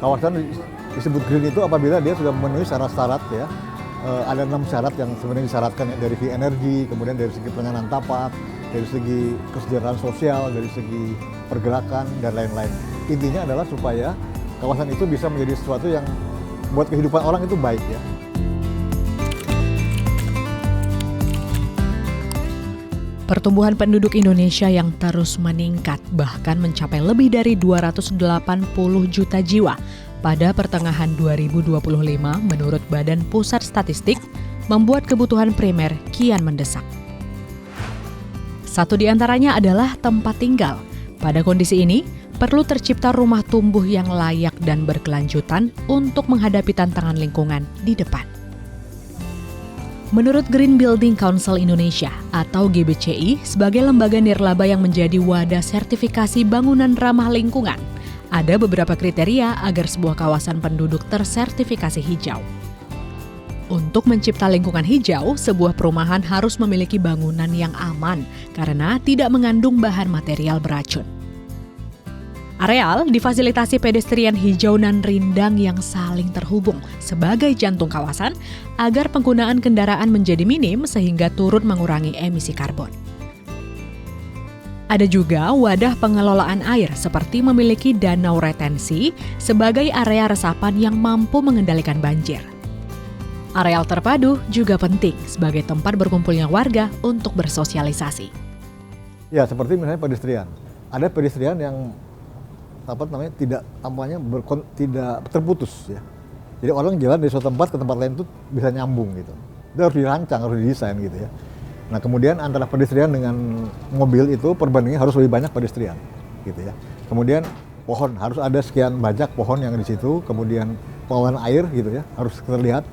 kawasan disebut green itu apabila dia sudah memenuhi syarat-syarat ya. Ada 6 syarat yang sebenarnya disyaratkan ya, dari segi energi, kemudian dari segi penanganan tapak, dari segi kesejahteraan sosial, dari segi pergerakan, dan lain-lain. Intinya adalah supaya kawasan itu bisa menjadi sesuatu yang buat kehidupan orang itu baik ya. Pertumbuhan penduduk Indonesia yang terus meningkat, bahkan mencapai lebih dari 280 juta jiwa pada pertengahan 2025 menurut Badan Pusat Statistik, membuat kebutuhan primer kian mendesak. Satu di antaranya adalah tempat tinggal. Pada kondisi ini, perlu tercipta rumah tumbuh yang layak dan berkelanjutan untuk menghadapi tantangan lingkungan di depan. Menurut Green Building Council Indonesia atau GBCI sebagai lembaga nirlaba yang menjadi wadah sertifikasi bangunan ramah lingkungan, ada beberapa kriteria agar sebuah kawasan penduduk tersertifikasi hijau. Untuk mencipta lingkungan hijau, sebuah perumahan harus memiliki bangunan yang aman karena tidak mengandung bahan material beracun. Areal difasilitasi pedestrian hijau dan rindang yang saling terhubung sebagai jantung kawasan agar penggunaan kendaraan menjadi minim sehingga turut mengurangi emisi karbon. Ada juga wadah pengelolaan air seperti memiliki danau retensi sebagai area resapan yang mampu mengendalikan banjir. Areal terpadu juga penting sebagai tempat berkumpulnya warga untuk bersosialisasi. Ya, seperti misalnya pedestrian. Ada pedestrian yang tidak terputus ya. Jadi orang jalan dari suatu tempat ke tempat lain itu bisa nyambung gitu. Itu harus dirancang, harus didesain gitu ya. Nah, kemudian antara pedestrian dengan mobil itu perbandingannya harus lebih banyak pedestrian gitu ya. Kemudian pohon, harus ada sekian banyak pohon yang di situ, kemudian pengelolaan air gitu ya, harus terlihat.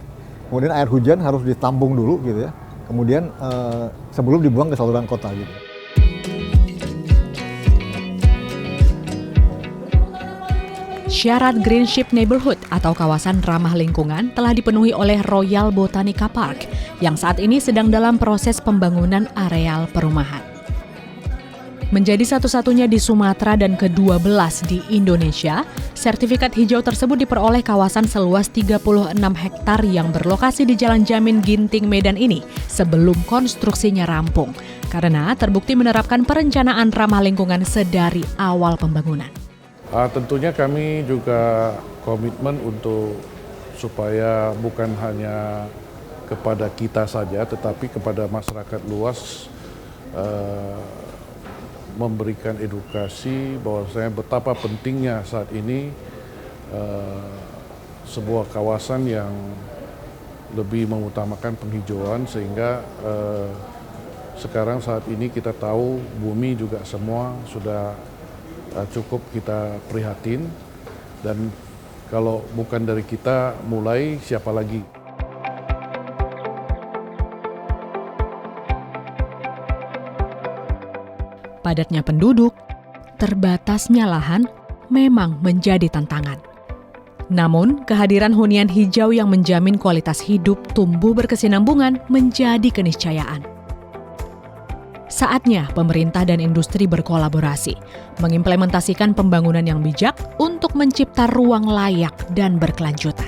Kemudian air hujan harus ditampung dulu gitu ya. Kemudian sebelum dibuang ke saluran kota gitu. Syarat Greenship Neighborhood atau kawasan ramah lingkungan telah dipenuhi oleh Royal Botanica Park yang saat ini sedang dalam proses pembangunan areal perumahan. Menjadi satu-satunya di Sumatera dan ke-12 di Indonesia, sertifikat hijau tersebut diperoleh kawasan seluas 36 hektar yang berlokasi di Jalan Jamin Ginting Medan ini sebelum konstruksinya rampung, karena terbukti menerapkan perencanaan ramah lingkungan sedari awal pembangunan. Tentunya kami juga komitmen untuk supaya bukan hanya kepada kita saja, tetapi kepada masyarakat luas memberikan edukasi bahwasanya betapa pentingnya saat ini sebuah kawasan yang lebih mengutamakan penghijauan sehingga sekarang saat ini kita tahu bumi juga semua sudah cukup kita prihatin dan kalau bukan dari kita mulai siapa lagi? Padatnya penduduk, terbatasnya lahan memang menjadi tantangan. Namun, kehadiran hunian hijau yang menjamin kualitas hidup tumbuh berkesinambungan menjadi keniscayaan. Saatnya pemerintah dan industri berkolaborasi, mengimplementasikan pembangunan yang bijak untuk mencipta ruang layak dan berkelanjutan.